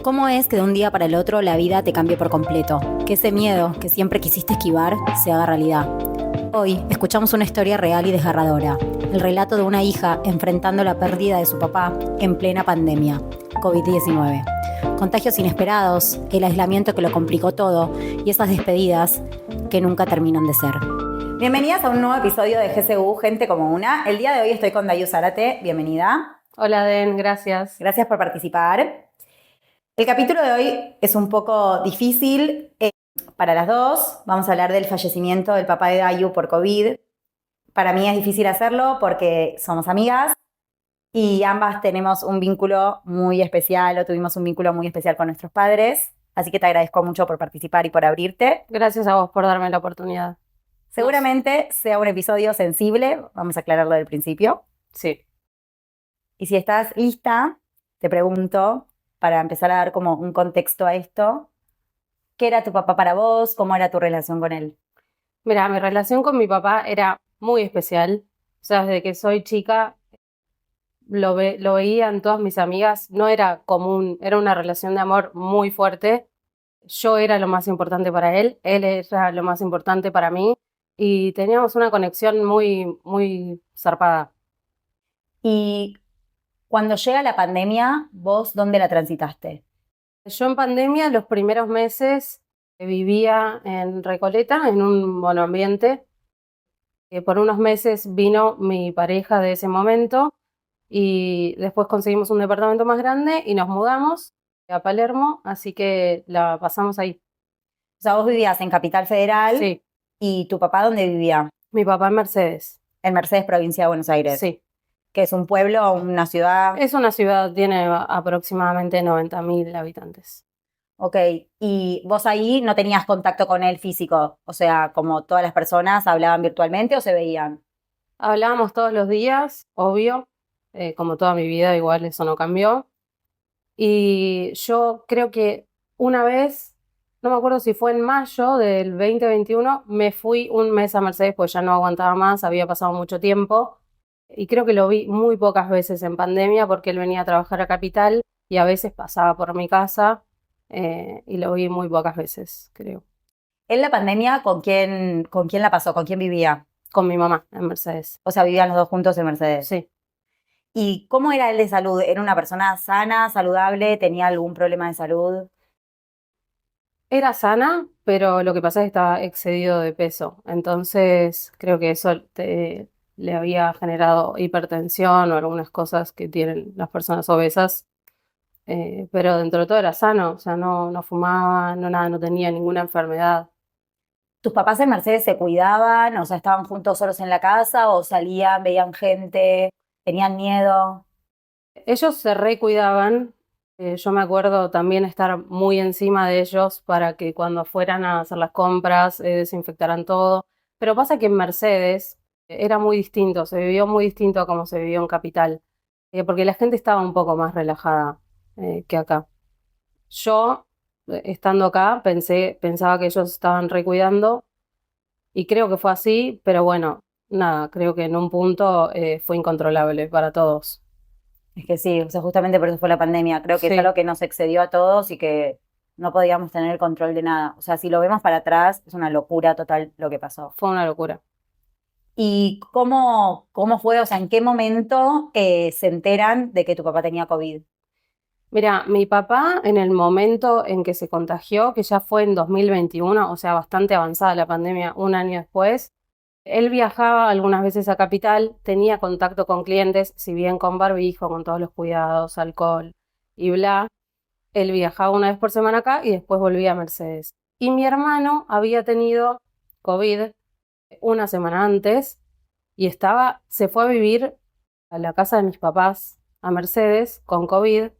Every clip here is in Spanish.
¿Cómo es que de un día para el otro la vida te cambie por completo? Que ese miedo que siempre quisiste esquivar se haga realidad. Hoy escuchamos una historia real y desgarradora. El relato de una hija enfrentando la pérdida de su papá en plena pandemia, COVID-19. Contagios inesperados, el aislamiento que lo complicó todo y esas despedidas que nunca terminan de ser. Bienvenidas a un nuevo episodio de GCU Gente como Una. El día de hoy estoy con Dayu Zárate. Bienvenida. Hola, Den, gracias. Gracias por participar. El capítulo de hoy es un poco difícil para las dos. Vamos a hablar del fallecimiento del papá de Dayu por COVID. Para mí es difícil hacerlo porque somos amigas y ambas tenemos un vínculo muy especial o tuvimos un vínculo muy especial con nuestros padres. Así que te agradezco mucho por participar y por abrirte. Gracias a vos por darme la oportunidad. Seguramente sea un episodio sensible, vamos a aclararlo del principio. Sí. Y si estás lista, te pregunto, para empezar a dar como un contexto a esto, ¿qué era tu papá para vos? ¿Cómo era tu relación con él? Mira, mi relación con mi papá era muy especial. O sea, desde que soy chica lo veía en todas mis amigas. No era común, era una relación de amor muy fuerte. Yo era lo más importante para él era lo más importante para mí y teníamos una conexión muy, muy zarpada. Y cuando llega la pandemia, ¿vos dónde la transitaste? Yo en pandemia, los primeros meses, vivía en Recoleta, en un monoambiente. Por unos meses vino mi pareja de ese momento y después conseguimos un departamento más grande y nos mudamos a Palermo, así que la pasamos ahí. O sea, vos vivías en Capital Federal. Sí, ¿Y tu papá dónde vivía? mi papá en Mercedes. En Mercedes, provincia de Buenos Aires. Sí, ¿Que es un pueblo o una ciudad? es una ciudad, tiene aproximadamente 90.000 habitantes. Ok, y vos ahí no tenías contacto con él físico, o sea, como todas las personas hablaban virtualmente o se veían. Hablábamos todos los días, obvio, como toda mi vida, igual eso no cambió. Y yo creo que una vez, no me acuerdo si fue en mayo del 2021, me fui un mes a Mercedes, pues ya no aguantaba más, había pasado mucho tiempo. Y creo que lo vi muy pocas veces en pandemia porque él venía a trabajar a Capital y a veces pasaba por mi casa y lo vi muy pocas veces, creo. En la pandemia, ¿con quién la pasó? ¿Con quién vivía? Con mi mamá en Mercedes. O sea, vivían los dos juntos en Mercedes. Sí. ¿Y cómo era él de salud? ¿Era una persona sana, saludable? ¿Tenía algún problema de salud? Era sana, pero lo que pasa es que estaba excedido de peso. Entonces, creo que eso le había generado hipertensión o algunas cosas que tienen las personas obesas. Pero dentro de todo era sano, o sea, no fumaba, no nada, no tenía ninguna enfermedad. ¿Tus papás en Mercedes se cuidaban? O sea, ¿estaban juntos solos en la casa o salían, veían gente, tenían miedo? Ellos se recuidaban. Yo me acuerdo también estar muy encima de ellos para que cuando fueran a hacer las compras desinfectaran todo. Pero pasa que en Mercedes era muy distinto, se vivió muy distinto a como se vivió en Capital, porque la gente estaba un poco más relajada que acá. Yo, estando acá, pensaba que ellos estaban recuidando y creo que fue así, pero bueno, nada, creo que en un punto fue incontrolable para todos. Es que sí, o sea, justamente por eso fue la pandemia. Creo que es Sí. algo que nos excedió a todos y que no podíamos tener el control de nada. O sea, si lo vemos para atrás, es una locura total lo que pasó. Fue una locura. ¿Y cómo fue? O sea, ¿en qué momento se enteran de que tu papá tenía COVID? Mira, mi papá en el momento en que se contagió, que ya fue en 2021, o sea, bastante avanzada la pandemia, un año después, él viajaba algunas veces a Capital, tenía contacto con clientes, si bien con barbijo, con todos los cuidados, alcohol y bla. Él viajaba una vez por semana acá y después volvía a Mercedes. Y mi hermano había tenido COVID una semana antes y se fue a vivir a la casa de mis papás a Mercedes con COVID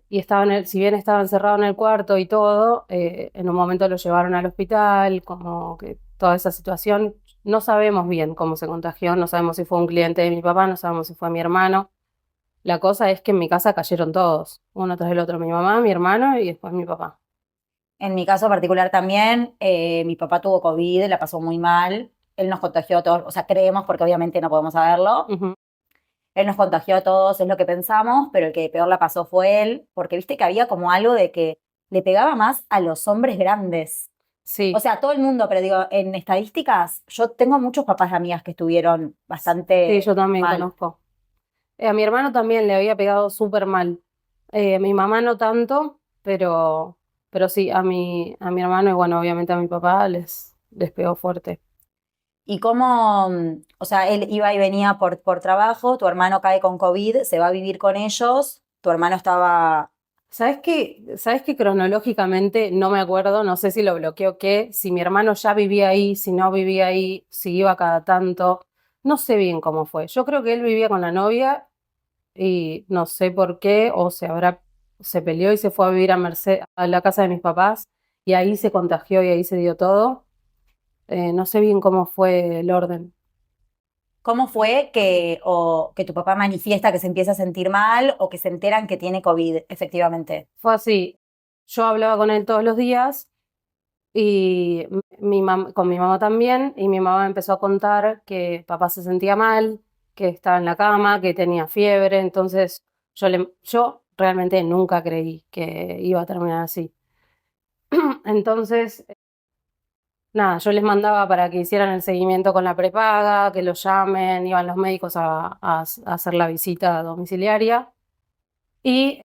y si bien estaba encerrado en el cuarto y todo, en un momento lo llevaron al hospital, como que toda esa situación, no sabemos bien cómo se contagió, no sabemos si fue un cliente de mi papá, no sabemos si fue mi hermano. La cosa es que en mi casa cayeron todos, uno tras el otro, mi mamá, mi hermano y después mi papá. En mi caso particular también, mi papá tuvo COVID, la pasó muy mal. Él nos contagió a todos, o sea, creemos porque obviamente no podemos saberlo. Ujú. él nos contagió a todos, es lo que pensamos, pero el que peor la pasó fue él, porque viste que había como algo de que le pegaba más a los hombres grandes. O Sí, sea, todo el mundo, pero digo, en estadísticas, yo tengo muchos papás de amigas que estuvieron sí, bastante yo también mal. conozco. A mi hermano también le había pegado súper mal. A mi mamá no tanto, pero sí, a mi hermano y bueno, obviamente a mi papá les pegó fuerte. Y cómo, o sea, él iba y venía por trabajo, tu hermano cae con COVID, se va a vivir con ellos, tu hermano estaba. ¿Sabes que cronológicamente no me acuerdo? No sé si lo bloqueó o qué, si mi hermano ya vivía ahí, si no vivía ahí, si iba cada tanto. No sé bien cómo fue. Yo creo que él vivía con la novia y no sé por qué, o se peleó y se fue a vivir a Merced, a la casa de mis papás, y ahí se contagió y ahí se dio todo. No sé bien cómo fue el orden. ¿Cómo fue que tu papá manifiesta que se empieza a sentir mal o que se enteran que tiene COVID, efectivamente? Fue así. Yo hablaba con él todos los días y con mi mamá también, y mi mamá empezó a contar que papá se sentía mal, que estaba en la cama, que tenía fiebre, entonces yo realmente nunca creí que iba a terminar así. Entonces, nada, yo les mandaba para que hicieran el seguimiento con la prepaga, que los llamen, iban los médicos a hacer la visita domiciliaria y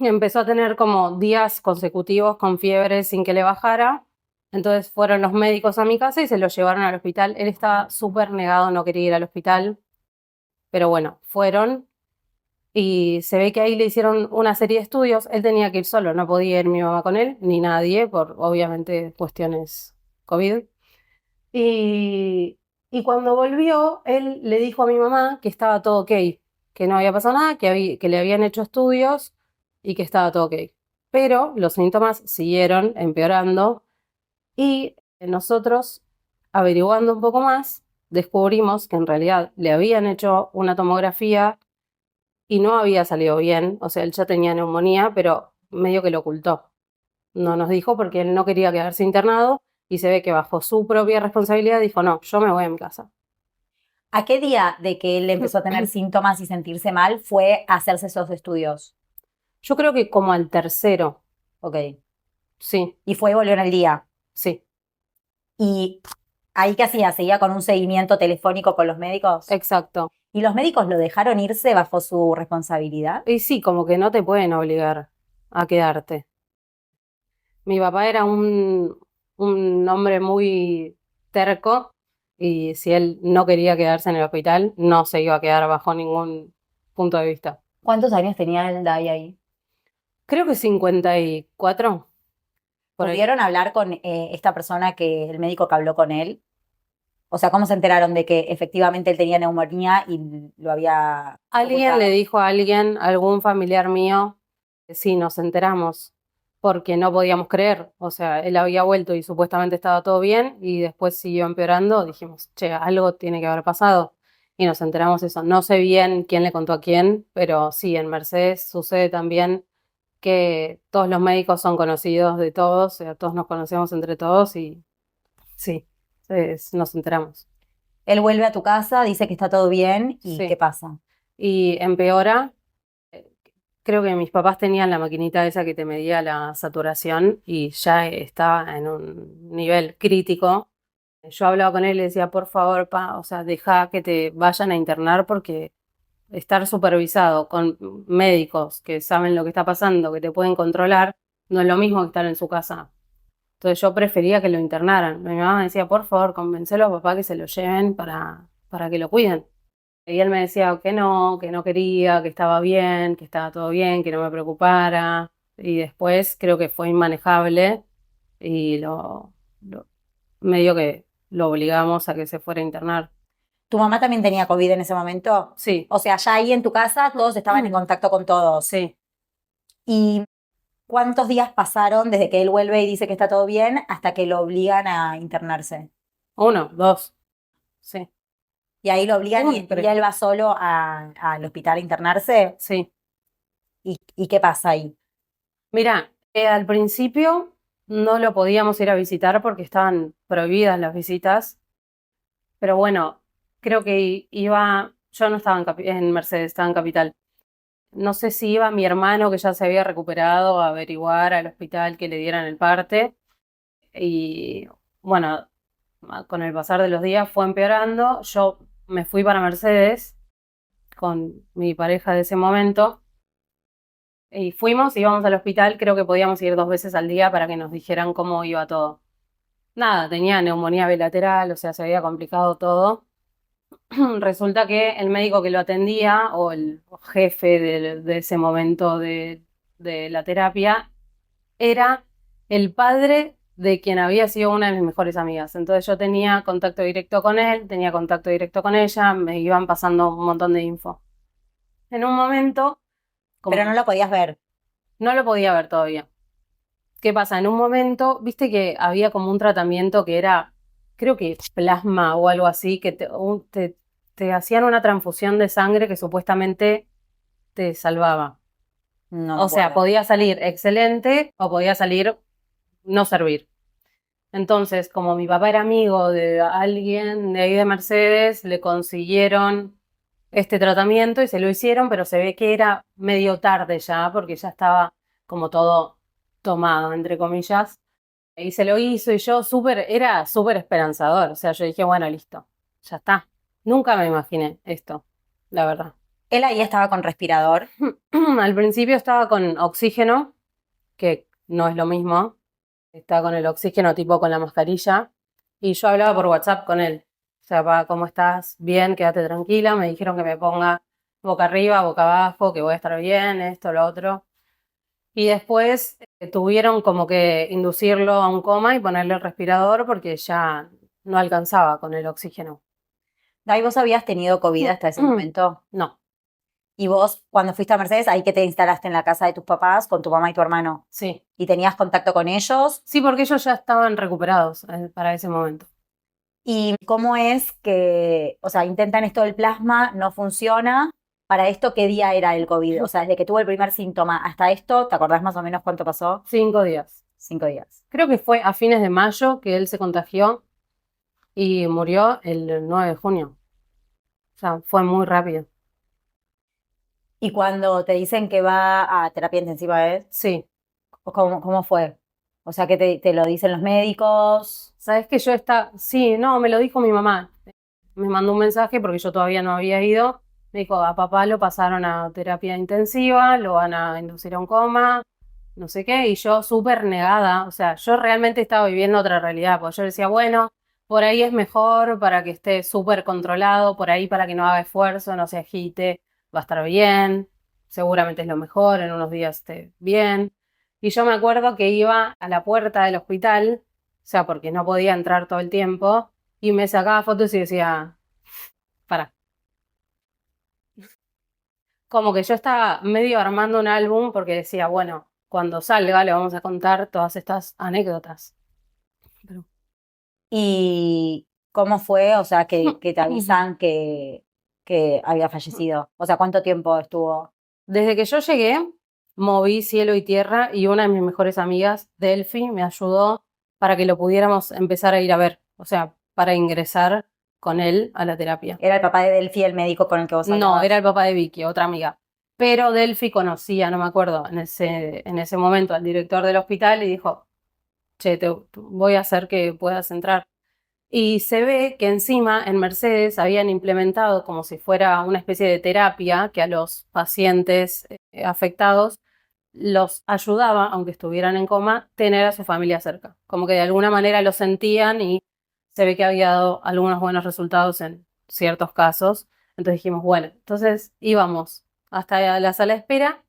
empezó a tener como días consecutivos con fiebre sin que le bajara. Entonces fueron los médicos a mi casa y se lo llevaron al hospital. Él estaba súper negado, no quería ir al hospital, pero bueno, fueron y se ve que ahí le hicieron una serie de estudios. Él tenía que ir solo, no podía ir mi mamá con él, ni nadie, por obviamente cuestiones COVID. Y, y cuando volvió, él le dijo a mi mamá que estaba todo ok, que no había pasado nada, que le habían hecho estudios y que estaba todo ok. Pero los síntomas siguieron empeorando y nosotros, averiguando un poco más, descubrimos que en realidad le habían hecho una tomografía y no había salido bien. O sea, él ya tenía neumonía, pero medio que lo ocultó. No nos dijo porque él no quería quedarse internado y se ve que bajo su propia responsabilidad dijo, no, yo me voy a mi casa. ¿A qué día de que él empezó a tener síntomas y sentirse mal fue a hacerse esos estudios? Yo creo que como al tercero, Ok. sí, Y fue y volvió en el día. sí, ¿Y ahí qué hacía? ¿Seguía con un seguimiento telefónico con los médicos? exacto. ¿Y los médicos lo dejaron irse bajo su responsabilidad? Y sí, como que no te pueden obligar a quedarte. Mi papá era un hombre muy terco y si él no quería quedarse en el hospital, no se iba a quedar bajo ningún punto de vista. ¿Cuántos años tenía el Dai ahí? Creo que 54 por ahí. ¿Pudieron hablar con esta persona el médico que habló con él? O sea, ¿cómo se enteraron de que efectivamente él tenía neumonía y lo había Alguien le ocultado? dijo a alguien, algún familiar mío, que sí, nos enteramos, porque no podíamos creer. O sea, él había vuelto y supuestamente estaba todo bien y después siguió empeorando. Dijimos, che, algo tiene que haber pasado. Y nos enteramos eso. No sé bien quién le contó a quién, pero sí, en Mercedes sucede también que todos los médicos son conocidos de todos, o sea, todos nos conocemos entre todos y sí, nos enteramos. Él vuelve a tu casa, dice que está todo bien y ¿qué Sí. pasa? Y empeora. Creo que mis papás tenían la maquinita esa que te medía la saturación y ya estaba en un nivel crítico. Yo hablaba con él y le decía, por favor, pa, o sea, deja que te vayan a internar porque estar supervisado con médicos que saben lo que está pasando, que te pueden controlar, no es lo mismo que estar en su casa. Entonces yo prefería que lo internaran. Mi mamá me decía, por favor, convencelo a papá que se lo lleven para que lo cuiden. Y él me decía que no quería, que estaba bien, que estaba todo bien, que no me preocupara. Y después creo que fue inmanejable y medio que lo obligamos a que se fuera a internar. ¿Tu mamá también tenía COVID en ese momento? Sí, O sea, ya ahí en tu casa todos estaban en contacto con todos. sí, ¿Y cuántos días pasaron desde que él vuelve y dice que está todo bien hasta que lo obligan a internarse? uno, dos, sí, Y ahí lo obligan y tres, él va solo al hospital a internarse. sí. ¿Y qué pasa ahí? Mira, al principio no lo podíamos ir a visitar porque estaban prohibidas las visitas, pero bueno, creo que iba. Yo no estaba en Mercedes, estaba en Capital. No sé si iba mi hermano, que ya se había recuperado, a averiguar al hospital que le dieran el parte. Y bueno, con el pasar de los días fue empeorando. Yo me fui para Mercedes con mi pareja de ese momento. Y íbamos al hospital, creo que podíamos ir 2 veces al día para que nos dijeran cómo iba todo. Nada, tenía neumonía bilateral, o sea, se había complicado todo. Resulta que el médico que lo atendía, o el jefe de ese momento de la terapia, era el padre de quien había sido una de mis mejores amigas. Entonces yo tenía contacto directo con él, tenía contacto directo con ella, me iban pasando un montón de info. En un momento, Pero no lo podías ver. no lo podía ver todavía. ¿Qué pasa? En un momento, viste que había como un tratamiento que era, creo que plasma o algo así, que te hacían una transfusión de sangre que supuestamente te salvaba. No me O sea, acuerdo. podía salir excelente o podía salir no servir. Entonces, como mi papá era amigo de alguien de ahí de Mercedes, le consiguieron este tratamiento y se lo hicieron, pero se ve que era medio tarde ya, porque ya estaba como todo tomado, entre comillas. Y se lo hizo y yo era súper esperanzador. O sea, yo dije, bueno, listo, ya está. Nunca me imaginé esto, la verdad. Él ahí estaba con respirador. Al principio estaba con oxígeno, que no es lo mismo. Estaba con el oxígeno tipo con la mascarilla. Y yo hablaba por WhatsApp con él. O sea, pa, ¿cómo estás? Bien, quédate tranquila. Me dijeron que me ponga boca arriba, boca abajo, que voy a estar bien, esto, lo otro. Y después tuvieron como que inducirlo a un coma y ponerle el respirador porque ya no alcanzaba con el oxígeno. Dai, ¿vos habías tenido COVID hasta ese momento? No, Y vos, cuando fuiste a Mercedes, ahí que te instalaste en la casa de tus papás con tu mamá y tu hermano. sí. ¿Y tenías contacto con ellos? Sí, porque ellos ya estaban recuperados para ese momento. ¿Y cómo es que, o sea, intentan esto del plasma, no funciona? ¿Para esto qué día era el COVID? O sea, desde que tuvo el primer síntoma hasta esto, ¿te acordás más o menos cuánto pasó? 5 días. 5 días. Creo que fue a fines de mayo que él se contagió y murió el 9 de junio. O sea, fue muy rápido. Y cuando te dicen que va a terapia intensiva, ¿eh? Sí. ¿Cómo fue? O sea, que te lo dicen los médicos. ¿Sabes que Sí, no, me lo dijo mi mamá. Me mandó un mensaje porque yo todavía no había ido. Me dijo, a papá lo pasaron a terapia intensiva, lo van a inducir a un coma, no sé qué, y yo súper negada. O sea, yo realmente estaba viviendo otra realidad, porque yo decía, bueno, por ahí es mejor para que esté súper controlado, por ahí para que no haga esfuerzo, no se agite, va a estar bien, seguramente es lo mejor, en unos días esté bien. Y yo me acuerdo que iba a la puerta del hospital, o sea, porque no podía entrar todo el tiempo, y me sacaba fotos y decía, para. Como que yo estaba medio armando un álbum porque decía, bueno, cuando salga le vamos a contar todas estas anécdotas. Pero- ¿Y cómo fue? O sea, que te avisan que había fallecido. O sea, ¿cuánto tiempo estuvo? Desde que yo llegué, moví cielo y tierra y una de mis mejores amigas, Delphi, me ayudó para que lo pudiéramos empezar a ir a ver, o sea, para ingresar con él a la terapia. Era el papá de Delphi, el médico con el que vos No, hablabas. era el papá de Vicky, otra amiga. Pero Delphi conocía, no me acuerdo, en ese momento al director del hospital y dijo, che, te voy a hacer que puedas entrar. Y se ve que encima en Mercedes habían implementado como si fuera una especie de terapia que a los pacientes afectados los ayudaba, aunque estuvieran en coma, tener a su familia cerca. Como que de alguna manera lo sentían y se ve que había dado algunos buenos resultados en ciertos casos. Entonces dijimos, bueno, entonces íbamos hasta la sala de espera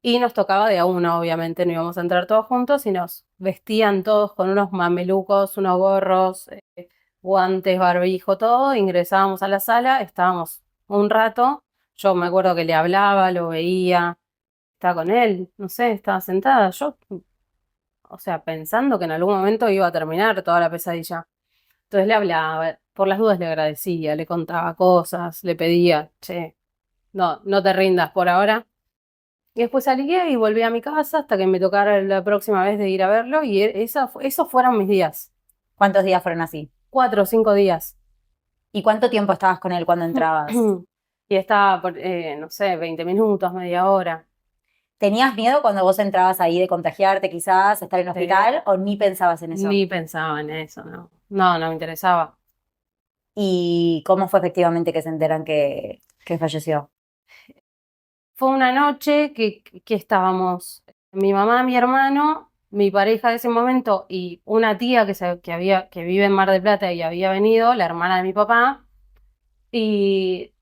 y nos tocaba de a uno, obviamente, no íbamos a entrar todos juntos y nos vestían todos con unos mamelucos, unos gorros, guantes, barbijo, todo. Ingresábamos a la sala, estábamos un rato. Yo me acuerdo que le hablaba, lo veía, estaba con él, no sé, estaba sentada. Yo, o sea, pensando que en algún momento iba a terminar toda la pesadilla. Entonces le hablaba, por las dudas le agradecía, le contaba cosas, le pedía, che, no, no te rindas por ahora. Y después salí y volví a mi casa hasta que me tocara la próxima vez de ir a verlo y esos fueron mis días. ¿Cuántos días fueron así? 4 o 5 días. ¿Y cuánto tiempo estabas con él cuando entrabas? y estaba, no sé, 20 minutos, media hora. ¿Tenías miedo cuando vos entrabas ahí de contagiarte, quizás, estar en el Sí. hospital, o ni pensabas en eso? Ni pensaba en eso, no. No, no me interesaba. ¿Y cómo fue efectivamente que se enteran que falleció? Fue una noche que estábamos mi mamá, mi hermano, mi pareja de ese momento y una tía que vive en Mar del Plata y había venido, la hermana de mi papá, y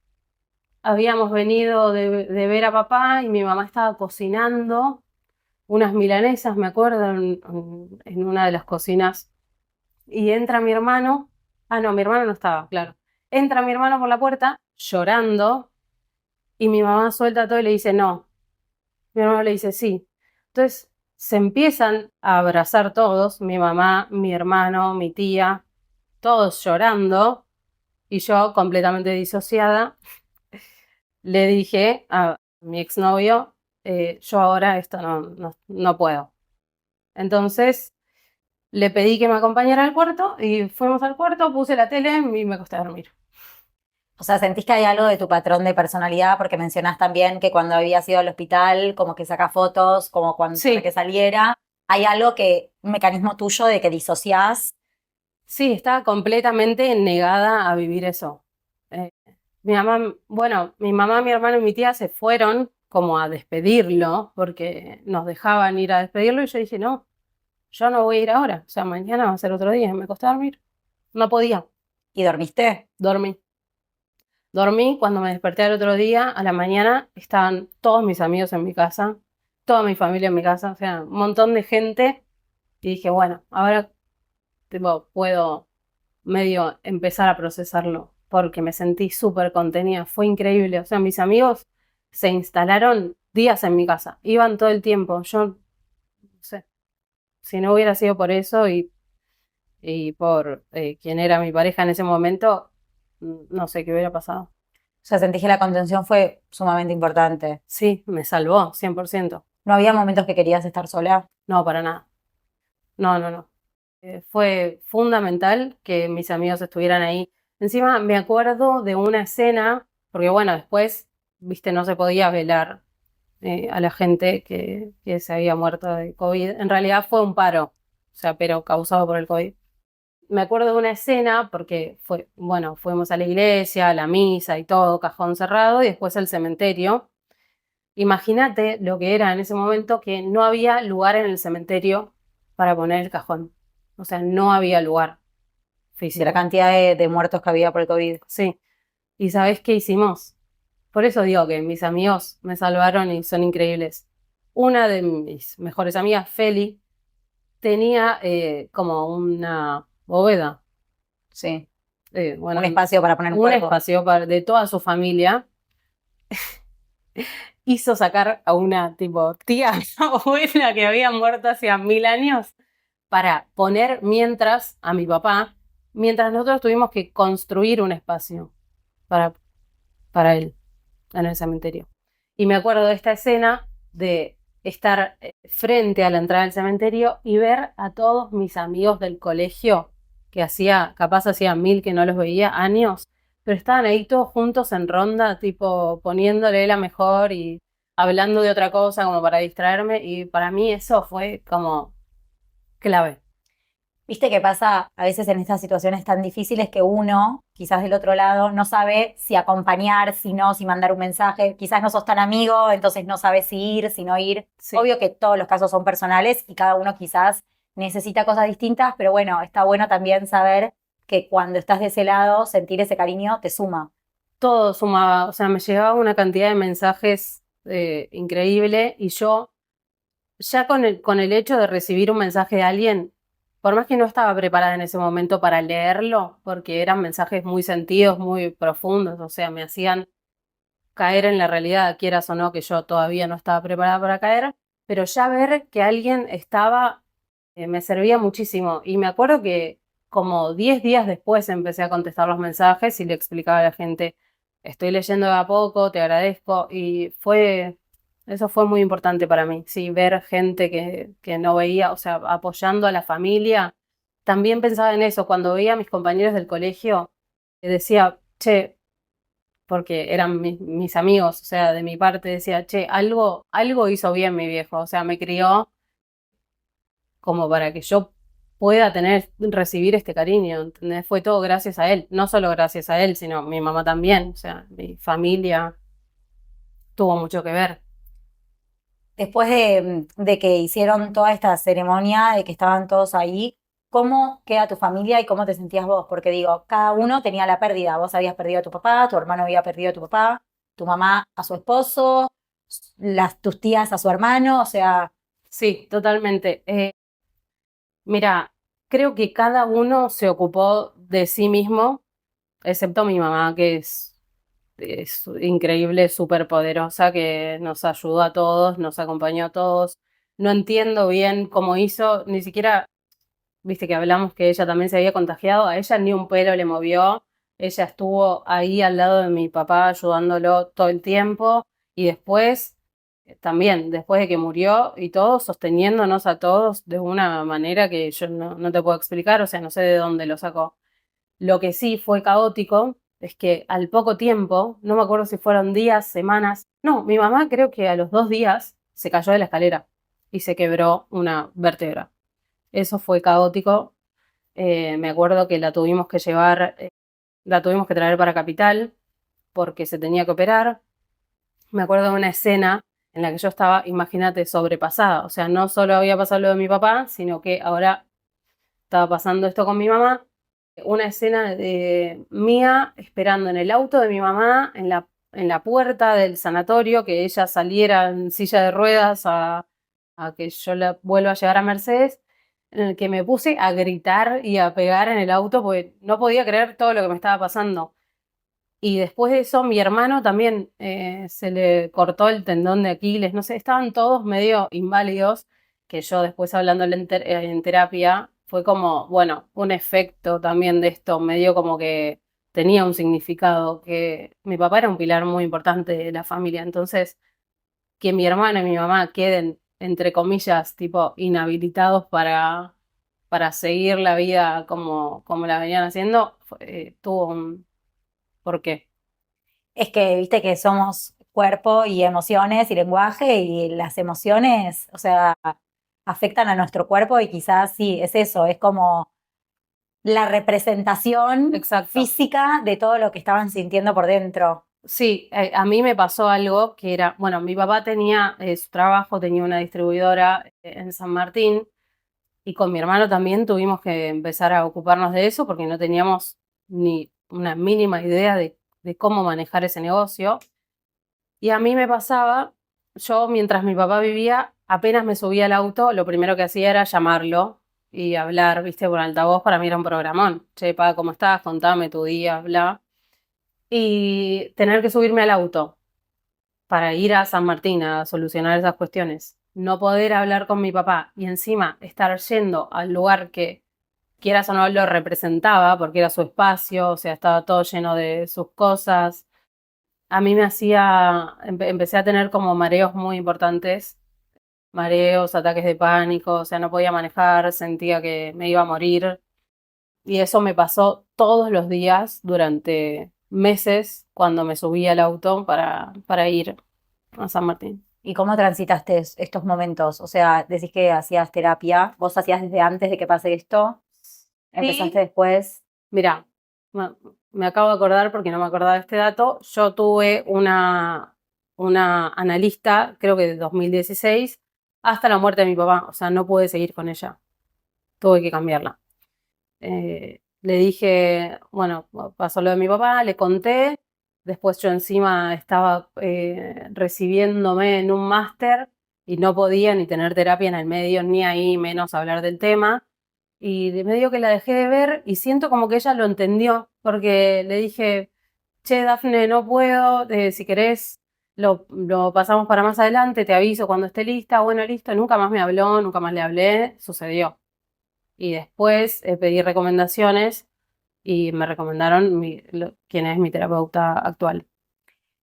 habíamos venido de ver a papá y mi mamá estaba cocinando unas milanesas, me acuerdo, en una de las cocinas. Y entra mi hermano, ah, no, mi hermano no estaba, claro. Entra mi hermano por la puerta llorando y mi mamá suelta todo y le dice no. Mi hermano le dice sí. Entonces se empiezan a abrazar todos, mi mamá, mi hermano, mi tía, todos llorando y yo completamente disociada. Le dije a mi exnovio, yo ahora esto no puedo. Entonces le pedí que me acompañara al cuarto y fuimos al cuarto, puse la tele y me acosté a dormir. O sea, ¿sentís que hay algo de tu patrón de personalidad? Porque mencionás también que cuando habías ido al hospital, como que saca fotos, como cuando, para que Sí, saliera. ¿Hay algo un mecanismo tuyo de que disociás? sí, estaba completamente negada a vivir eso. Eh, mi mamá, bueno, mi mamá, mi hermano y mi tía se fueron como a despedirlo porque nos dejaban ir a despedirlo y yo dije, no, yo no voy a ir ahora, o sea, mañana va a ser otro día, me acosté a dormir. No podía, ¿Y dormiste? dormí. Dormí, cuando me desperté al otro día, a la mañana, estaban todos mis amigos en mi casa, toda mi familia en mi casa, o sea, un montón de gente. Y dije, bueno, ahora tipo, puedo medio empezar a procesarlo, porque me sentí súper contenida, fue increíble. O sea, mis amigos se instalaron días en mi casa, iban todo el tiempo. Yo, no sé, si no hubiera sido por eso y por quien era mi pareja en ese momento, no sé qué hubiera pasado. O sea, sentís que la contención fue sumamente importante. Sí, me salvó, 100%. ¿No había momentos que querías estar sola? No, para nada. No, no, no. Fue fundamental que mis amigos estuvieran ahí. Encima me acuerdo de una escena, porque bueno, después, viste, no se podía velar a la gente que se había muerto de COVID. En realidad fue un paro, o sea, pero causado por el COVID. Me acuerdo de una escena porque fue, bueno, fuimos a la iglesia, a la misa y todo, cajón cerrado, y después al cementerio. Imagínate lo que era en ese momento que no había lugar en el cementerio para poner el cajón. O sea, no había lugar De la físico. cantidad de muertos que había por el COVID. Sí. ¿Y sabés qué hicimos? Por eso digo que mis amigos me salvaron y son increíbles. Una de mis mejores amigas, Feli, tenía como una bóveda, Sí. bueno, Un espacio para poner un un cuerpo. espacio de toda su familia. Hizo sacar a una tipo tía abuela que había muerto hacía 1000 años para poner mientras a mi papá, mientras nosotros tuvimos que construir un espacio para, para él en el cementerio. Y me acuerdo de esta escena de estar frente a la entrada del cementerio y ver a todos mis amigos del colegio, que capaz hacía 1000 que no los veía, años, pero estaban ahí todos juntos en ronda, tipo poniéndole la mejor y hablando de otra cosa como para distraerme, y para mí eso fue como clave. Viste que pasa a veces en estas situaciones tan difíciles que uno, quizás del otro lado, no sabe si acompañar, si no, si mandar un mensaje. Quizás no sos tan amigo, entonces no sabes si ir, si no ir. Sí. Obvio que todos los casos son personales y cada uno quizás necesita cosas distintas, pero bueno, está bueno también saber que cuando estás de ese lado, sentir ese cariño te suma. Todo sumaba, o sea, me llegaba una cantidad de mensajes increíble y yo ya con el hecho de recibir un mensaje de alguien, por más que no estaba preparada en ese momento para leerlo, porque eran mensajes muy sentidos, muy profundos, o sea, me hacían caer en la realidad, quieras o no, que yo todavía no estaba preparada para caer, pero ya ver que alguien estaba, me servía muchísimo. Y me acuerdo que como 10 días después empecé a contestar los mensajes y le explicaba a la gente, estoy leyendo de a poco, te agradezco, y eso fue muy importante para mí, sí, ver gente que no veía, o sea, apoyando a la familia. También pensaba en eso, cuando veía a mis compañeros del colegio, decía, che, porque eran mis amigos, o sea, de mi parte decía, che, algo hizo bien mi viejo, o sea, me crió como para que yo pueda recibir este cariño, ¿entendés? Fue todo gracias a él, no solo gracias a él, sino mi mamá también, o sea, mi familia tuvo mucho que ver. Después de que hicieron toda esta ceremonia, de que estaban todos ahí, ¿cómo queda tu familia y cómo te sentías vos? Porque digo, cada uno tenía la pérdida. Vos habías perdido a tu papá, tu hermano había perdido a tu papá, tu mamá a su esposo, tus tías a su hermano, o sea, Sí, totalmente. Mira, creo que cada uno se ocupó de sí mismo, excepto mi mamá, que es increíble, súper poderosa, que nos ayudó a todos, nos acompañó a todos. No entiendo bien cómo hizo, ni siquiera, viste que hablamos que ella también se había contagiado, a ella ni un pelo le movió, ella estuvo ahí al lado de mi papá ayudándolo todo el tiempo y después, también, después de que murió y todo, sosteniéndonos a todos de una manera que yo no te puedo explicar, o sea, no sé de dónde lo sacó. Lo que sí fue caótico es que al poco tiempo, no me acuerdo si fueron días, semanas, no, mi mamá creo que a los 2 días se cayó de la escalera y se quebró una vértebra. Eso fue caótico. Me acuerdo que la tuvimos que traer para Capital porque se tenía que operar. Me acuerdo de una escena en la que yo estaba, imagínate, sobrepasada. O sea, no solo había pasado lo de mi papá, sino que ahora estaba pasando esto con mi mamá. Una escena de mía esperando en el auto de mi mamá, en la puerta del sanatorio, que ella saliera en silla de ruedas a que yo la vuelva a llegar a Mercedes, en el que me puse a gritar y a pegar en el auto porque no podía creer todo lo que me estaba pasando. Y después de eso, mi hermano también se le cortó el tendón de Aquiles, no sé, estaban todos medio inválidos, que yo después hablando en terapia, fue como, bueno, un efecto también de esto, medio como que tenía un significado, que mi papá era un pilar muy importante de la familia, entonces que mi hermano y mi mamá queden, entre comillas, tipo, inhabilitados para seguir la vida como la venían haciendo, tuvo un porqué. es que viste que somos cuerpo y emociones y lenguaje y las emociones, o sea, afectan a nuestro cuerpo y quizás sí, es eso, es como la representación Exacto. física de todo lo que estaban sintiendo por dentro. Sí, a mí me pasó algo que era, bueno, mi papá tenía su trabajo, tenía una distribuidora en San Martín y con mi hermano también tuvimos que empezar a ocuparnos de eso porque no teníamos ni una mínima idea de cómo manejar ese negocio. Y a mí me pasaba, yo mientras mi papá vivía, apenas me subía al auto, lo primero que hacía era llamarlo y hablar, viste, por altavoz, para mí era un programón. Che, pa, ¿cómo estás? Contame tu día, bla. Y tener que subirme al auto para ir a San Martín a solucionar esas cuestiones. No poder hablar con mi papá y encima estar yendo al lugar que quieras o no lo representaba, porque era su espacio, o sea, estaba todo lleno de sus cosas. A mí empecé a tener como mareos muy importantes, mareos, ataques de pánico, o sea, no podía manejar, sentía que me iba a morir. Y eso me pasó todos los días durante meses cuando me subí al auto para ir a San Martín. ¿Y cómo transitaste estos momentos? O sea, decís que hacías terapia, vos hacías desde antes de que pase esto, empezaste Sí. después. Mira, me acabo de acordar porque no me acordaba de este dato. Yo tuve una analista, creo que de 2016, hasta la muerte de mi papá. O sea, no pude seguir con ella. Tuve que cambiarla. Le dije, bueno, pasó lo de mi papá, le conté. Después yo encima estaba recibiéndome en un máster y no podía ni tener terapia en el medio, ni ahí menos hablar del tema. Y me dio que la dejé de ver y siento como que ella lo entendió, porque le dije, che, Dafne, no puedo, si querés lo pasamos para más adelante, te aviso cuando esté lista. Bueno, listo, nunca más me habló, nunca más le hablé, sucedió. Y después pedí recomendaciones y me recomendaron quién es mi terapeuta actual.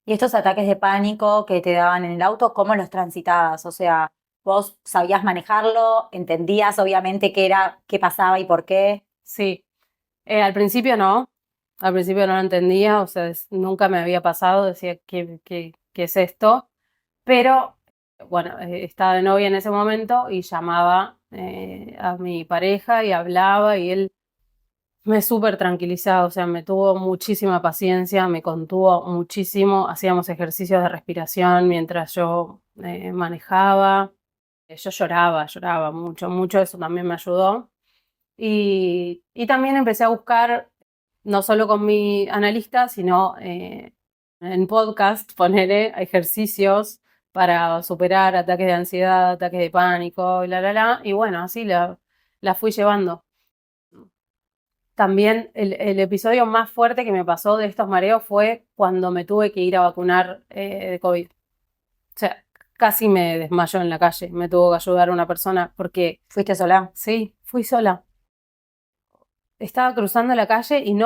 Y estos ataques de pánico que te daban en el auto, ¿cómo los transitabas? O sea, vos sabías manejarlo, entendías obviamente qué era, qué pasaba y por qué. Sí, al principio no. Al principio no lo entendía, o sea, nunca me había pasado, decía, ¿qué es esto? Pero, bueno, estaba de novia en ese momento y llamaba a mi pareja y hablaba y él me súper tranquilizaba, o sea, me tuvo muchísima paciencia, me contuvo muchísimo, hacíamos ejercicios de respiración mientras yo manejaba. Yo lloraba mucho, mucho, eso también me ayudó. Y también empecé a buscar, no solo con mi analista, sino en podcast, poner ejercicios para superar ataques de ansiedad, ataques de pánico, y bueno, así la fui llevando. También el episodio más fuerte que me pasó de estos mareos fue cuando me tuve que ir a vacunar de COVID. O sea, casi me desmayó en la calle. Me tuvo que ayudar una persona porque... ¿Fuiste sola? Sí, fui sola. Estaba cruzando la calle y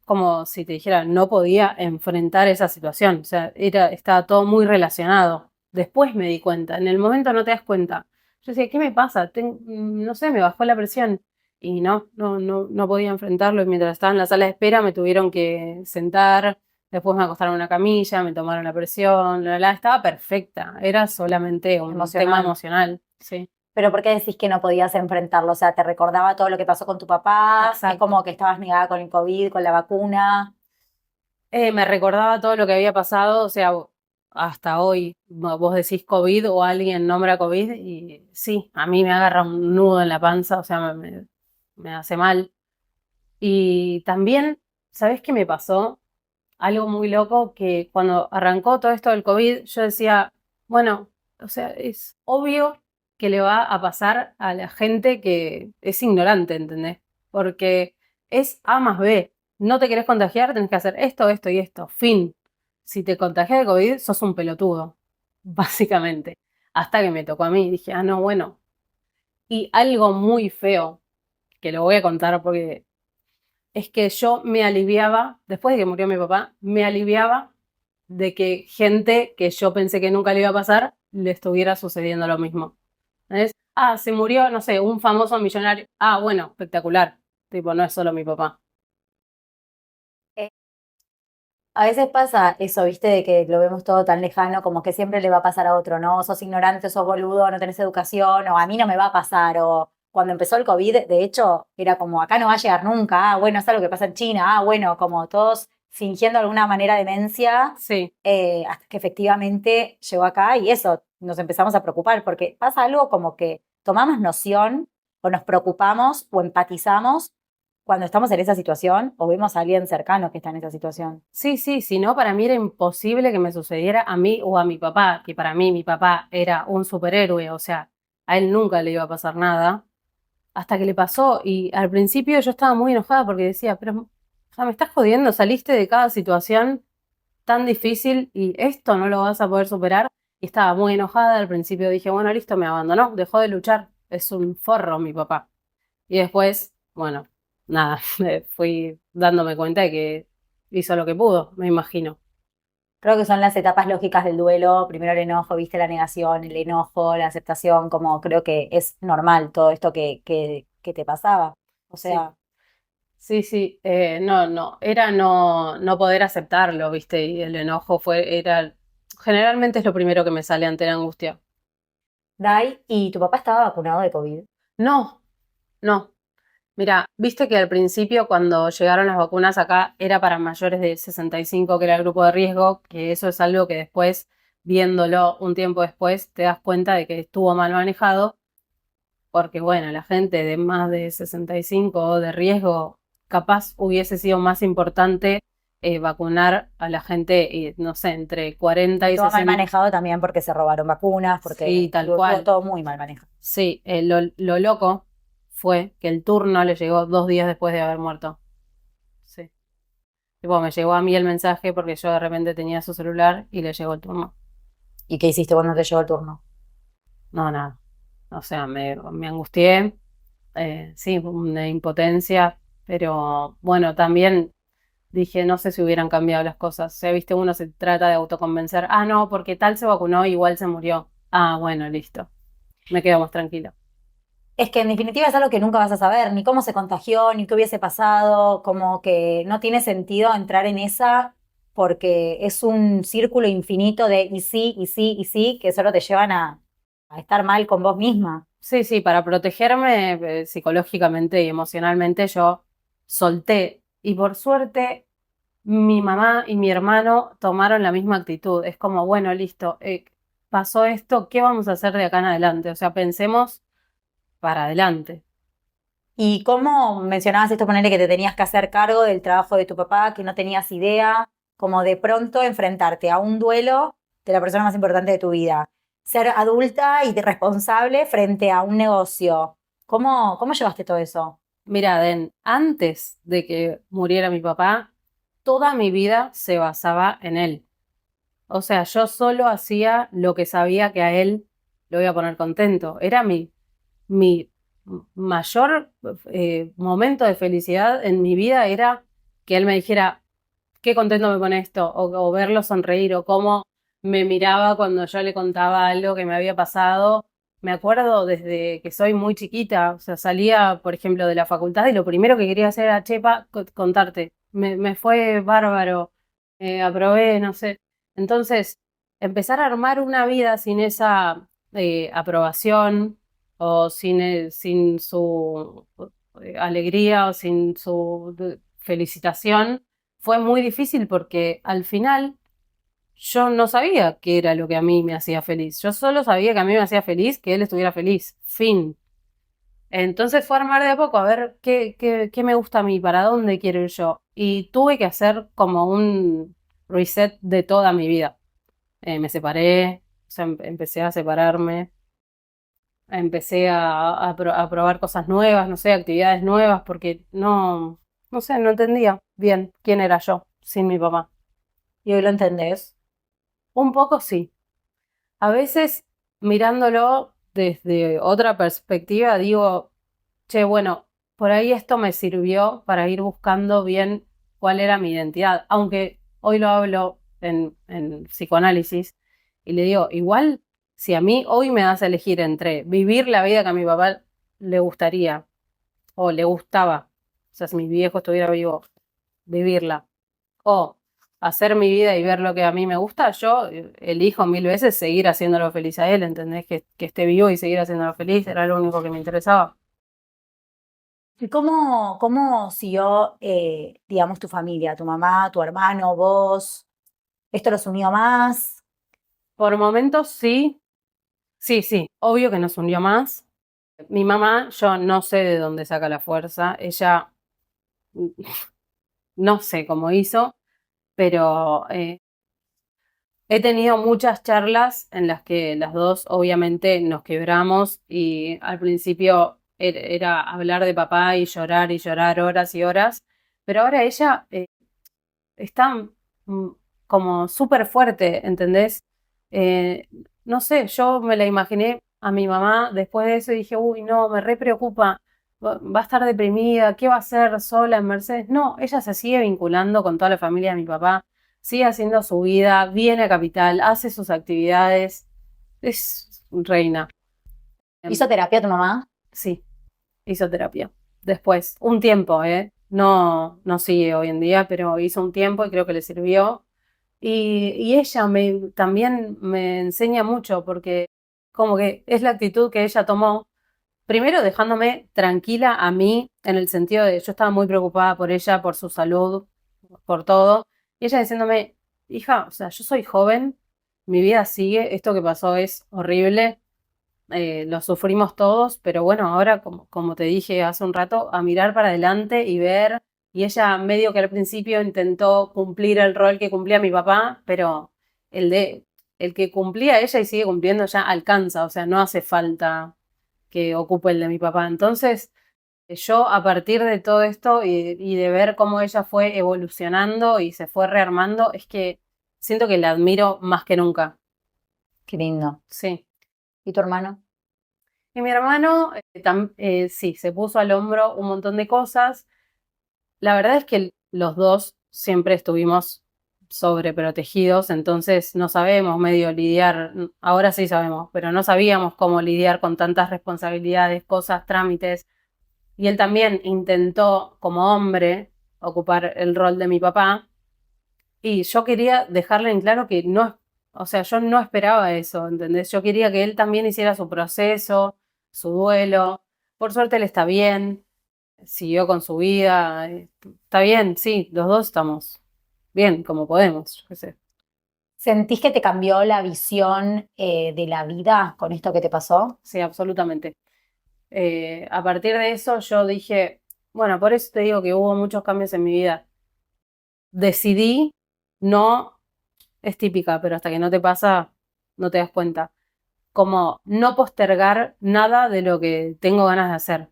como si te dijera, no podía enfrentar esa situación. O sea, estaba todo muy relacionado. Después me di cuenta. En el momento no te das cuenta. Yo decía, ¿qué me pasa? No sé, me bajó la presión. Y no podía enfrentarlo. Y mientras estaba en la sala de espera me tuvieron que sentar. Después me acostaron en una camilla, me tomaron la presión. Estaba perfecta. Era solamente un tema emocional. Sí. ¿Pero por qué decís que no podías enfrentarlo? O sea, ¿te recordaba todo lo que pasó con tu papá? Exacto. Es como que estabas negada con el COVID, con la vacuna. Me recordaba todo lo que había pasado, o sea, hasta hoy vos decís COVID o alguien nombra COVID y sí, a mí me agarra un nudo en la panza, o sea, me hace mal. Y también, ¿sabés qué me pasó? Algo muy loco que cuando arrancó todo esto del COVID, yo decía, bueno, o sea, es obvio que le va a pasar a la gente que es ignorante, ¿entendés? Porque es A más B. No te querés contagiar, tenés que hacer esto, esto y esto. Fin. Si te contagias de COVID, sos un pelotudo, básicamente. Hasta que me tocó a mí, dije, no, bueno. Y algo muy feo, que lo voy a contar porque es que yo me aliviaba, después de que murió mi papá, me aliviaba de que gente que yo pensé que nunca le iba a pasar, le estuviera sucediendo lo mismo. ¿Entendés? Se murió, no sé, un famoso millonario. Bueno, espectacular. Tipo, no es solo mi papá. A veces pasa eso, viste, de que lo vemos todo tan lejano, como que siempre le va a pasar a otro, ¿no? Sos ignorante, sos boludo, no tenés educación, o a mí no me va a pasar, o cuando empezó el COVID, de hecho, era como, acá no va a llegar nunca, bueno, es algo que pasa en China, bueno, como todos fingiendo de alguna manera demencia, Sí. Hasta que efectivamente llegó acá y eso, nos empezamos a preocupar, porque pasa algo como que tomamos noción, o nos preocupamos, o empatizamos cuando estamos en esa situación o vemos a alguien cercano que está en esa situación. Sí, si no, para mí era imposible que me sucediera a mí o a mi papá, que para mí mi papá era un superhéroe, o sea, a él nunca le iba a pasar nada, hasta que le pasó. Y al principio yo estaba muy enojada porque decía, pero, o sea, me estás jodiendo, saliste de cada situación tan difícil y esto no lo vas a poder superar. Y estaba muy enojada, al principio dije, bueno, listo, me abandonó, dejó de luchar, es un forro mi papá. Y después, bueno, nada, me fui dándome cuenta de que hizo lo que pudo, me imagino. Creo que son las etapas lógicas del duelo. Primero el enojo, viste la negación, el enojo, la aceptación, como creo que es normal todo esto que te pasaba. O sea, Sí, era no poder aceptarlo, ¿viste? Y el enojo generalmente es lo primero que me sale ante la angustia. Dai, ¿y tu papá estaba vacunado de COVID? No, no. Mira, viste que al principio cuando llegaron las vacunas acá era para mayores de 65, que era el grupo de riesgo, que eso es algo que después, viéndolo un tiempo después, te das cuenta de que estuvo mal manejado, porque bueno, la gente de más de 65 o de riesgo, capaz hubiese sido más importante vacunar a la gente, no sé, entre 40 y Estuvo mal 60. manejado también porque se robaron vacunas, porque Sí, tal estuvo cual. todo muy mal manejado. Sí, lo loco fue que el turno le llegó 2 días después de haber muerto. Sí. Tipo, me llegó a mí el mensaje porque yo de repente tenía su celular y le llegó el turno. ¿Y qué hiciste cuando te llegó el turno? No, nada. O sea, me angustié. Sí, una impotencia. Pero bueno, también dije, no sé si hubieran cambiado las cosas. O sea, viste, uno se trata de autoconvencer. No, porque tal se vacunó, igual se murió. Bueno, listo. Me quedo más tranquilo. Es que en definitiva es algo que nunca vas a saber, ni cómo se contagió, ni qué hubiese pasado, como que no tiene sentido entrar en esa porque es un círculo infinito de y sí, y sí, y sí, que solo te llevan a estar mal con vos misma. Sí, sí, para protegerme psicológicamente y emocionalmente yo solté. Y por suerte mi mamá y mi hermano tomaron la misma actitud. Es como, bueno, listo, pasó esto, ¿qué vamos a hacer de acá en adelante? O sea, pensemos para adelante. ¿Y cómo mencionabas esto, ponerle que te tenías que hacer cargo del trabajo de tu papá, que no tenías idea, como de pronto enfrentarte a un duelo de la persona más importante de tu vida? Ser adulta y responsable frente a un negocio. ¿Cómo llevaste todo eso? Mira, Den, antes de que muriera mi papá, toda mi vida se basaba en él. O sea, yo solo hacía lo que sabía que a él lo iba a poner contento. Era mi mayor momento de felicidad en mi vida era que él me dijera, qué contento me pone esto, o verlo sonreír, o cómo me miraba cuando yo le contaba algo que me había pasado. Me acuerdo desde que soy muy chiquita, o sea, salía, por ejemplo, de la facultad y lo primero que quería hacer era, Chepa, contarte. Me fue bárbaro, aprobé, no sé. Entonces, empezar a armar una vida sin esa aprobación o sin su alegría o sin su felicitación fue muy difícil porque al final yo no sabía qué era lo que a mí me hacía feliz. Yo solo sabía que a mí me hacía feliz que él estuviera feliz. Fin. Entonces fue armar de a poco a ver qué me gusta a mí, para dónde quiero ir yo. Y tuve que hacer como un reset de toda mi vida. Me separé, o sea, empecé a separarme, empecé a probar cosas nuevas, no sé, actividades nuevas, porque no sé, no entendía bien quién era yo sin mi papá. ¿Y hoy lo entendés? Un poco sí. A veces mirándolo desde otra perspectiva, digo, che, bueno, por ahí esto me sirvió para ir buscando bien cuál era mi identidad. Aunque hoy lo hablo en psicoanálisis y le digo, igual, si a mí hoy me das a elegir entre vivir la vida que a mi papá le gustaría o le gustaba, o sea, si mi viejo estuviera vivo, vivirla o hacer mi vida y ver lo que a mí me gusta, yo elijo mil veces seguir haciéndolo feliz a él, ¿entendés? Que esté vivo y seguir haciéndolo feliz, era lo único que me interesaba. ¿Y cómo siguió, digamos, tu familia, tu mamá, tu hermano, vos? ¿Esto los unió más? Por momentos sí, sí, sí, obvio que nos unió más. Mi mamá, yo no sé de dónde saca la fuerza, ella no sé cómo hizo, pero he tenido muchas charlas en las que las dos obviamente nos quebramos y al principio era hablar de papá y llorar horas y horas, pero ahora ella está como súper fuerte, ¿entendés? Eh, no sé, yo me la imaginé a mi mamá después de eso y dije, uy, no, me re preocupa, va a estar deprimida, ¿qué va a hacer sola en Mercedes? No, ella se sigue vinculando con toda la familia de mi papá, sigue haciendo su vida, viene a Capital, hace sus actividades, es reina. ¿Hizo terapia tu mamá? Sí, hizo terapia. Después, un tiempo, ¿eh? No, no sigue hoy en día, pero hizo un tiempo y creo que le sirvió. Y ella también me enseña mucho porque como que es la actitud que ella tomó, primero dejándome tranquila a mí en el sentido de yo estaba muy preocupada por ella, por su salud, por todo, y ella diciéndome, hija, o sea, yo soy joven, mi vida sigue, esto que pasó es horrible, lo sufrimos todos, pero bueno, ahora, como te dije hace un rato, a mirar para adelante y ver, y ella medio que al principio intentó cumplir el rol que cumplía mi papá, pero el de el que cumplía ella y sigue cumpliendo ya alcanza, o sea, no hace falta que ocupe el de mi papá. Entonces, yo a partir de todo esto y de ver cómo ella fue evolucionando y se fue rearmando, es que siento que la admiro más que nunca. Qué lindo. Sí. ¿Y tu hermano? Y mi hermano, sí, se puso al hombro un montón de cosas. La verdad es que los dos siempre estuvimos sobreprotegidos, entonces no sabemos medio lidiar, ahora sí sabemos, pero no sabíamos cómo lidiar con tantas responsabilidades, cosas, trámites. Y él también intentó, como hombre, ocupar el rol de mi papá. Y yo quería dejarle en claro que no, o sea, yo no esperaba eso, ¿entendés? Yo quería que él también hiciera su proceso, su duelo. Por suerte él está bien, siguió con su vida. Está bien, sí, los dos estamos bien, como podemos, yo qué sé. ¿Sentís que te cambió la visión de la vida con esto que te pasó? Sí, absolutamente. A partir de eso yo dije, bueno, por eso te digo que hubo muchos cambios en mi vida. Decidí, no es típica, pero hasta que no te pasa, no te das cuenta. Como no postergar nada de lo que tengo ganas de hacer.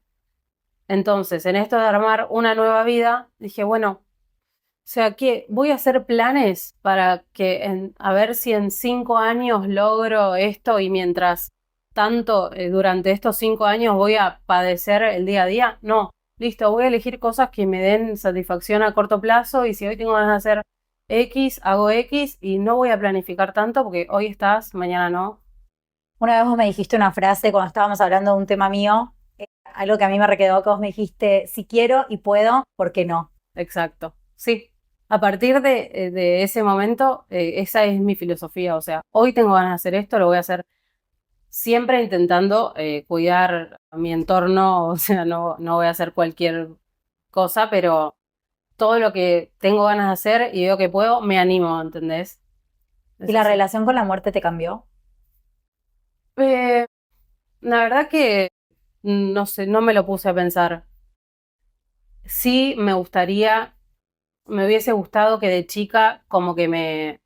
Entonces, en esto de armar una nueva vida, dije, bueno, o sea, que voy a hacer planes para que, a ver si en 5 años logro esto y mientras tanto, durante estos 5 años voy a padecer el día a día. No, listo, voy a elegir cosas que me den satisfacción a corto plazo y si hoy tengo ganas de hacer X, hago X y no voy a planificar tanto porque hoy estás, mañana no. Una vez vos me dijiste una frase cuando estábamos hablando de un tema mío, algo que a mí me requedó, que vos me dijiste, si quiero y puedo, ¿por qué no? Exacto, sí. A partir de ese momento, esa es mi filosofía. O sea, hoy tengo ganas de hacer esto, lo voy a hacer siempre intentando cuidar mi entorno. O sea, no voy a hacer cualquier cosa, pero todo lo que tengo ganas de hacer y veo que puedo, me animo, ¿entendés? ¿Y Es la así. relación con la muerte te cambió? Eh, la verdad que no sé, no me lo puse a pensar. Sí me gustaría, me hubiese gustado que de chica como que me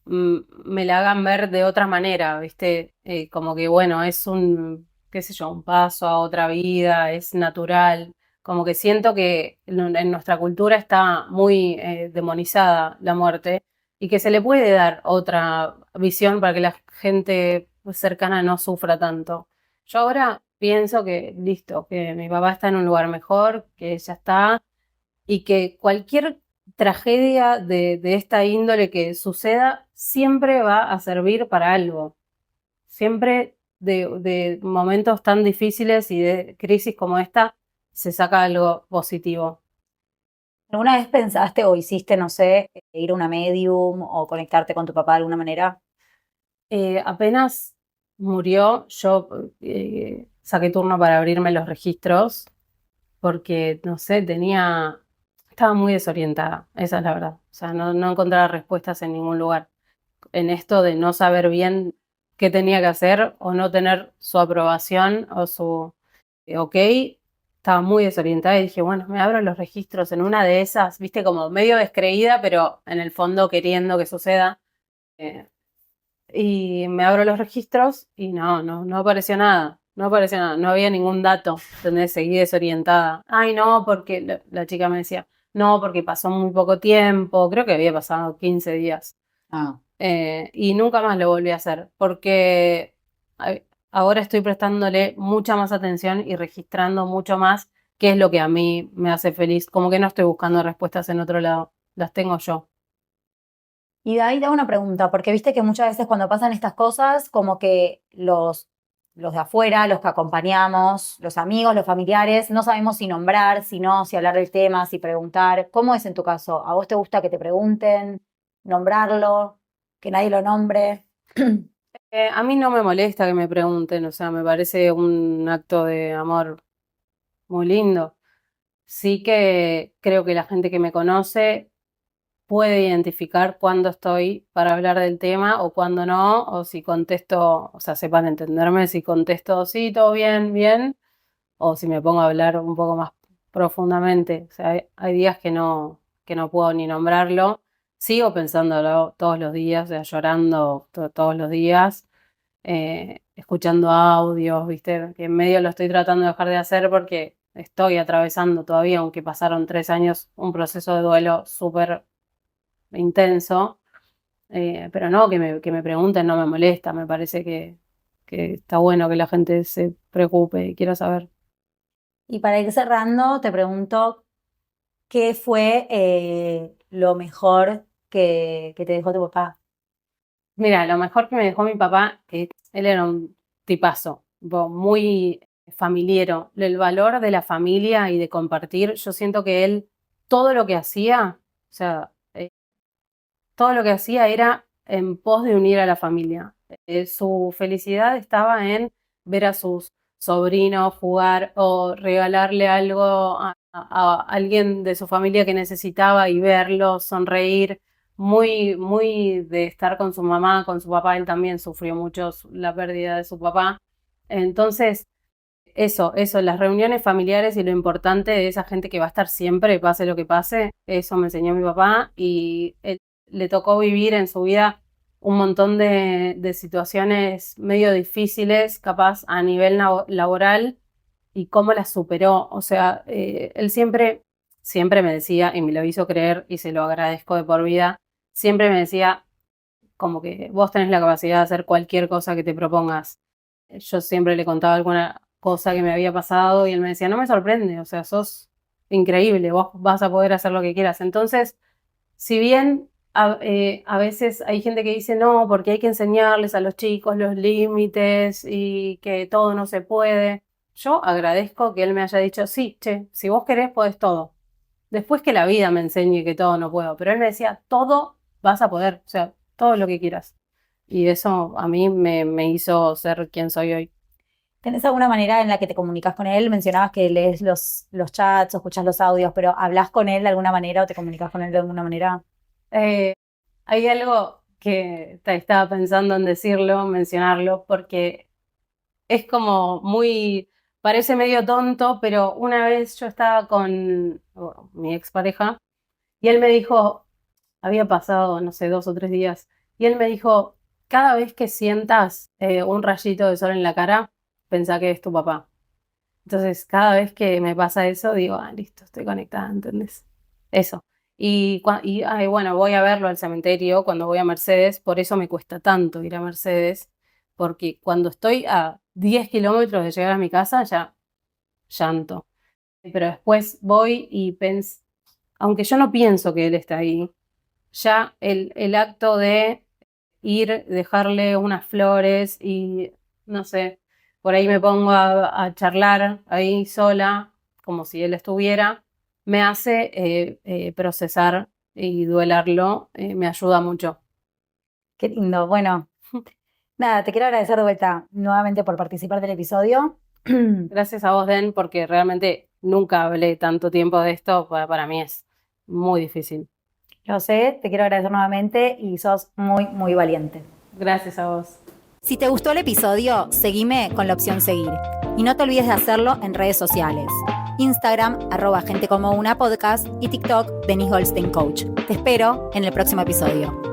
la hagan ver de otra manera, ¿viste? Como que, bueno, es un, qué sé yo, un paso a otra vida, es natural. Como que siento que en nuestra cultura está muy demonizada la muerte y que se le puede dar otra visión para que la gente cercana no sufra tanto. Yo ahora pienso que, listo, que mi papá está en un lugar mejor, que ya está, y que cualquier tragedia de esta índole que suceda siempre va a servir para algo. Siempre de momentos tan difíciles y de crisis como esta se saca algo positivo. ¿Alguna vez pensaste o hiciste, no sé, ir a una medium o conectarte con tu papá de alguna manera? Apenas murió, yo saqué turno para abrirme los registros porque, no sé, estaba muy desorientada, esa es la verdad. O sea, no encontraba respuestas en ningún lugar. En esto de no saber bien qué tenía que hacer o no tener su aprobación o su ok, estaba muy desorientada y dije, bueno, me abro los registros en una de esas, viste, como medio descreída, pero en el fondo queriendo que suceda. Eh, y me abro los registros y no apareció nada. No apareció nada, no había ningún dato, ¿entendés? Seguí desorientada. Ay, no, porque la chica me decía, no, porque pasó muy poco tiempo, creo que había pasado 15 días. Ah. Y nunca más lo volví a hacer, porque ahora estoy prestándole mucha más atención y registrando mucho más qué es lo que a mí me hace feliz. Como que no estoy buscando respuestas en otro lado, las tengo yo. Y de ahí te hago una pregunta, porque viste que muchas veces cuando pasan estas cosas, como que los de afuera, los que acompañamos, los amigos, los familiares, no sabemos si nombrar, si no, si hablar del tema, si preguntar. ¿Cómo es en tu caso? ¿A vos te gusta que te pregunten, nombrarlo, que nadie lo nombre? A mí no me molesta que me pregunten, o sea, me parece un acto de amor muy lindo. Sí que creo que la gente que me conoce puede identificar cuándo estoy para hablar del tema o cuándo no, o si contesto, o sea, sepan entenderme, si contesto sí, todo bien, bien, o si me pongo a hablar un poco más profundamente. O sea, hay días que no puedo ni nombrarlo. Sigo pensándolo todos los días, o sea, llorando todos los días, escuchando audios, viste, que en medio lo estoy tratando de dejar de hacer porque estoy atravesando todavía, aunque pasaron 3 años, un proceso de duelo súper intenso, pero no, que me pregunten no me molesta, me parece que está bueno que la gente se preocupe y quiera saber. Y para ir cerrando, te pregunto, ¿qué fue lo mejor que te dejó tu papá? Mira, lo mejor que me dejó mi papá, él era un tipazo, muy familiero. El valor de la familia y de compartir, yo siento que él, todo lo que hacía, o sea, todo lo que hacía era en pos de unir a la familia. Su felicidad estaba en ver a sus sobrinos jugar o regalarle algo a alguien de su familia que necesitaba y verlo sonreír. Muy, muy de estar con su mamá, con su papá. Él también sufrió mucho la pérdida de su papá. Entonces, eso, las reuniones familiares y lo importante de esa gente que va a estar siempre, pase lo que pase, eso me enseñó mi papá y él le tocó vivir en su vida un montón de situaciones medio difíciles, capaz a nivel laboral, y cómo las superó. O sea, él siempre me decía, y me lo hizo creer y se lo agradezco de por vida, siempre me decía como que vos tenés la capacidad de hacer cualquier cosa que te propongas. Yo siempre le contaba alguna cosa que me había pasado y él me decía, no me sorprende, o sea, sos increíble, vos vas a poder hacer lo que quieras. Entonces, si bien a veces hay gente que dice no, porque hay que enseñarles a los chicos los límites y que todo no se puede, yo agradezco que él me haya dicho, sí, che, si vos querés, podés todo. Después que la vida me enseñe que todo no puedo, pero él me decía, todo vas a poder, o sea, todo lo que quieras. Y eso a mí me hizo ser quien soy hoy. ¿Tenés alguna manera en la que te comunicas con él? Mencionabas que lees los chats o escuchas los audios, pero ¿hablas con él de alguna manera o te comunicas con él de alguna manera? Eh, Hay algo que estaba pensando en decirlo, mencionarlo, porque es como parece medio tonto, pero una vez yo estaba con mi expareja y él me dijo, había pasado, no sé, 2 o 3 días, y él me dijo, cada vez que sientas un rayito de sol en la cara, pensá que es tu papá. Entonces, cada vez que me pasa eso, digo, listo, estoy conectada, ¿entendés? Eso. Ay, bueno, voy a verlo al cementerio cuando voy a Mercedes, por eso me cuesta tanto ir a Mercedes, porque cuando estoy a 10 kilómetros de llegar a mi casa, ya llanto. Pero después voy y aunque yo no pienso que él está ahí, ya el acto de ir, dejarle unas flores y, no sé, por ahí me pongo a charlar ahí sola, como si él estuviera, me hace procesar y duelarlo, me ayuda mucho. Qué lindo. Bueno, nada, te quiero agradecer de vuelta nuevamente por participar del episodio. Gracias a vos, Den, porque realmente nunca hablé tanto tiempo de esto, para mí es muy difícil. Yo sé, te quiero agradecer nuevamente y sos muy, muy valiente. Gracias a vos. Si te gustó el episodio, seguime con la opción seguir. Y no te olvides de hacerlo en redes sociales. Instagram, @gentecomounapodcast y TikTok, Denise Goldstein Coach. Te espero en el próximo episodio.